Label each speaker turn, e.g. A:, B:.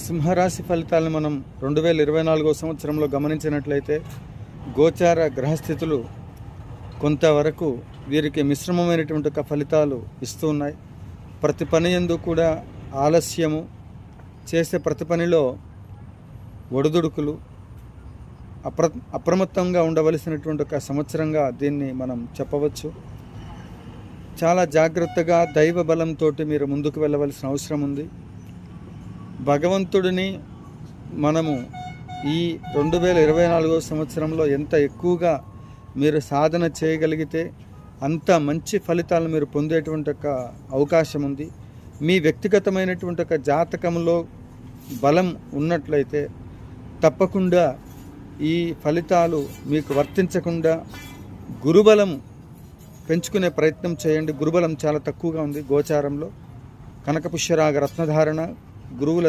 A: సింహరాశి ఫలితాలను మనం 2024 సంవత్సరంలో గమనించినట్లయితే గోచార గ్రహస్థితులు కొంతవరకు వీరికి మిశ్రమమైనటువంటి ఒక ఫలితాలు ఇస్తూ ఉన్నాయి. ప్రతి పని యందు కూడా ఆలస్యము, చేసే ప్రతి పనిలో ఒడిదుడుకులు, అప్రమత్తంగా ఉండవలసినటువంటి ఒక సంవత్సరంగా దీన్ని మనం చెప్పవచ్చు. చాలా జాగ్రత్తగా దైవ బలంతో మీరు ముందుకు వెళ్ళవలసిన అవసరం ఉంది. భగవంతుడిని మనము ఈ 2024 సంవత్సరంలో ఎంత ఎక్కువగా మీరు సాధన చేయగలిగితే అంత మంచి ఫలితాలను మీరు పొందేటువంటి ఒక అవకాశం ఉంది. మీ వ్యక్తిగతమైనటువంటి ఒక జాతకంలో బలం ఉన్నట్లయితే తప్పకుండా ఈ ఫలితాలు మీకు వర్తించకుండా గురుబలం పెంచుకునే ప్రయత్నం చేయండి. గురుబలం చాలా తక్కువగా ఉంది గోచారంలో. కనకపుష్యరాగ రత్నధారణ, గురువుల